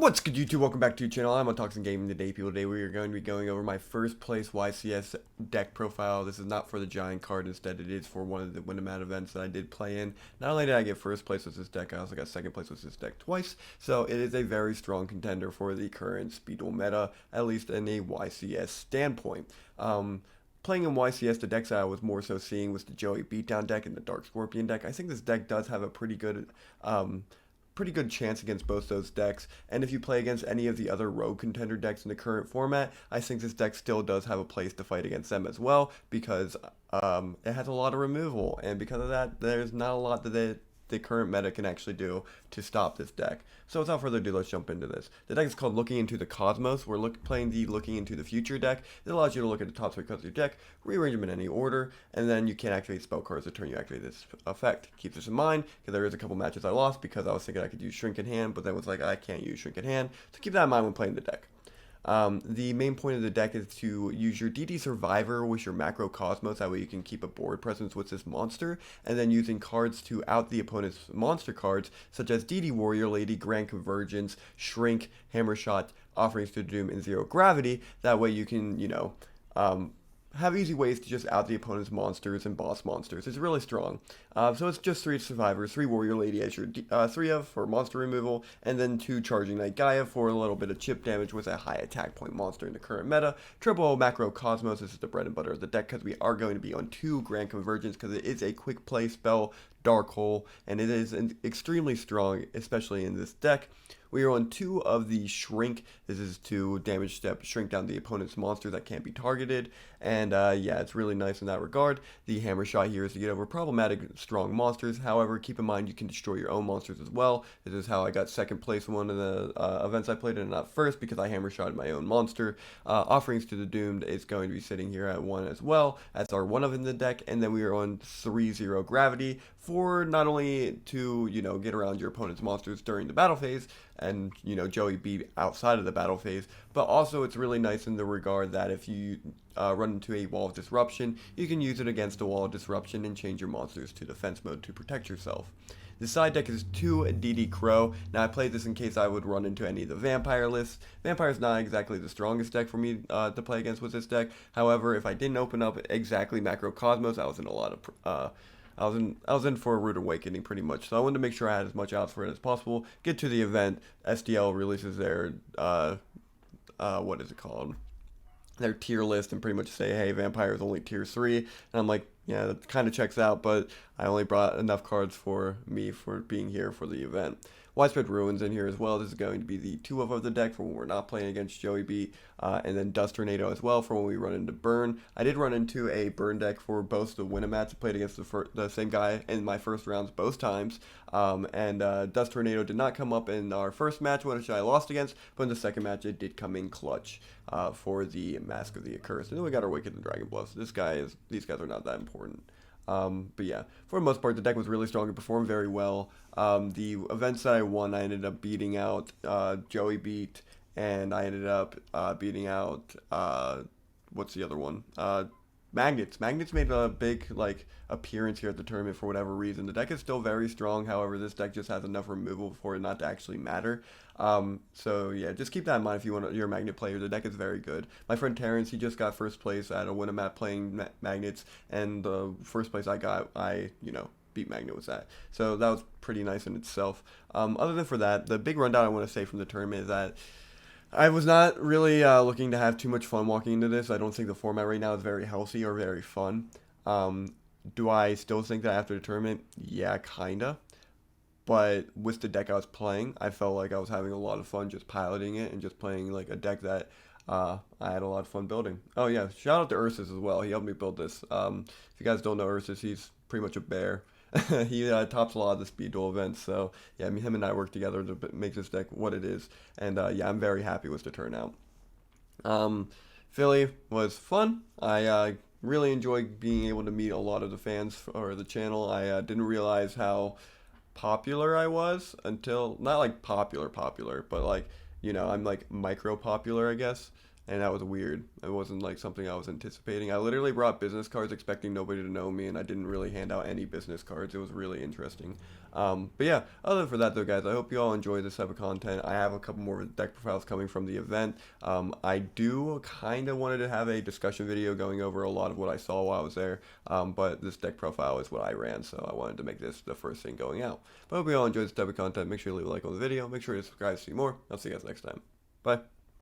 What's good, YouTube? Welcome back to the channel. I'm on Toxin Gaming today, people. Today we are going to be going over my first place YCS deck profile. This is not for the giant card. Instead, it is for one of the Win-A-Mat events that I did play in. Not only did I get first place with this deck, I also got second place with this deck twice. So it is a very strong contender for the current Speed Duel meta, at least in a YCS standpoint. Playing in YCS, the decks that I was more so seeing was the Joey Beatdown deck and the Dark Scorpion deck. I think this deck does have a pretty good chance against both those decks, and if you play against any of the other rogue contender decks in the current format, I think this deck still does have a place to fight against them as well, because it has a lot of removal, and because of that, there's not a lot that the current meta can actually do to stop this deck. So without further ado, let's jump into this. The deck is called Looking Into the Cosmos. We're playing the Looking Into the Future deck. It allows you to look at the top 3 cards of your deck, rearrange them in any order, and then you can't activate spell cards the turn you activate this effect. Keep this in mind, because there is a couple matches I lost because I was thinking I could use Shrink in Hand, but then was like, I can't use Shrink in Hand. So keep that in mind when playing the deck. The main point of the deck is to use your DD Survivor with your Macro Cosmos, that way you can keep a board presence with this monster, and then using cards to out the opponent's monster cards, such as DD Warrior Lady, Grand Convergence, Shrink, Hammer Shot, Offerings to Doom, and Zero Gravity. That way you can, have easy ways to just out the opponent's monsters and boss monsters. It's really strong. So it's just 3 survivors, 3 Warrior Lady as your 3 of for monster removal, and then 2 Charging Knight Gaia for a little bit of chip damage with a high attack point monster in the current meta. Triple Macro Cosmos, this is the bread and butter of the deck because we are going to be on 2 Grand Convergence because it is a quick play spell, Dark Hole, and it is extremely strong, especially in this deck. We are on 2 of the Shrink. This is to damage step, shrink down the opponent's monster that can't be targeted. And yeah, it's really nice in that regard. The Hammer Shot here is to get over problematic strong monsters. However, keep in mind you can destroy your own monsters as well. This is how I got second place in one of the events I played in, and not first, because I Hammer Shotted my own monster. Offerings to the Doomed is going to be sitting here at 1 as well. That's our 1 of in the deck. And then we are on 3-0 Gravity for not only to, get around your opponent's monsters during the battle phase, and Joey beat outside of the battle phase, but also it's really nice in the regard that if you run into a wall of disruption, you can use it against a wall of disruption and change your monsters to defense mode to protect yourself. The side deck is 2 DD Crow. Now I played this in case I would run into any of the Vampire lists. Vampire is not exactly the strongest deck for me to play against with this deck. However, if I didn't open up exactly Macro Cosmos, I was in a lot of I was in for a rude awakening pretty much, so I wanted to make sure I had as much outs for it as possible. Get to the event. SDL releases their what is it called? Their tier list, and pretty much say, hey, Vampire is only tier 3, and I'm like, yeah, that kind of checks out, but I only brought enough cards for me for being here for the event. Widespread Ruins in here as well. This is going to be the 2 of the deck for when we're not playing against Joey Beat, and then Dust Tornado as well for when we run into Burn. I did run into a Burn deck for both the Win-A-Mats. I played against the same guy in my first rounds both times, and Dust Tornado did not come up in our first match, which I lost against, but in the second match it did come in clutch for the Mask of the Accursed. And then we got our Wicked and Dragon Bluff. These guys are not that important. But yeah, for the most part, the deck was really strong and performed very well. The events that I won, I ended up beating out Joey Beat, and I ended up beating out what's the other one? Magnets. Magnets made a big appearance here at the tournament for whatever reason. The deck is still very strong. However, this deck just has enough removal for it not to actually matter. So yeah, just keep that in mind if you're a Magnet player. The deck is very good. My friend Terrence, he just got first place at a Win-A-Mat playing Magnets, and the first place I got, I beat Magnet with that. So that was pretty nice in itself. Other than for that, the big rundown I want to say from the tournament is that I was not really looking to have too much fun walking into this. I don't think the format right now is very healthy or very fun. Do I still think that after the tournament? Yeah, kinda. But with the deck I was playing, I felt like I was having a lot of fun just piloting it and just playing like a deck that I had a lot of fun building. Oh yeah, shout out to Ursus as well. He helped me build this. If you guys don't know Ursus, he's pretty much a bear. He tops a lot of the Speed Duel events, so yeah, him and I work together to make this deck what it is, and yeah, I'm very happy with the turnout. Philly was fun. I really enjoyed being able to meet a lot of the fans for the channel. I didn't realize how popular I was until, not like popular, but like, I'm like micro popular, I guess. and that was weird. It wasn't like something I was anticipating. I literally brought business cards expecting nobody to know me, and I didn't really hand out any business cards. It was really interesting. But yeah, other than for that though, guys, I hope you all enjoy this type of content. I have a couple more deck profiles coming from the event. I do kind of wanted to have a discussion video going over a lot of what I saw while I was there, but this deck profile is what I ran, so I wanted to make this the first thing going out. But I hope you all enjoy this type of content. Make sure you leave a like on the video. Make sure to subscribe to see more. I'll see you guys next time. Bye.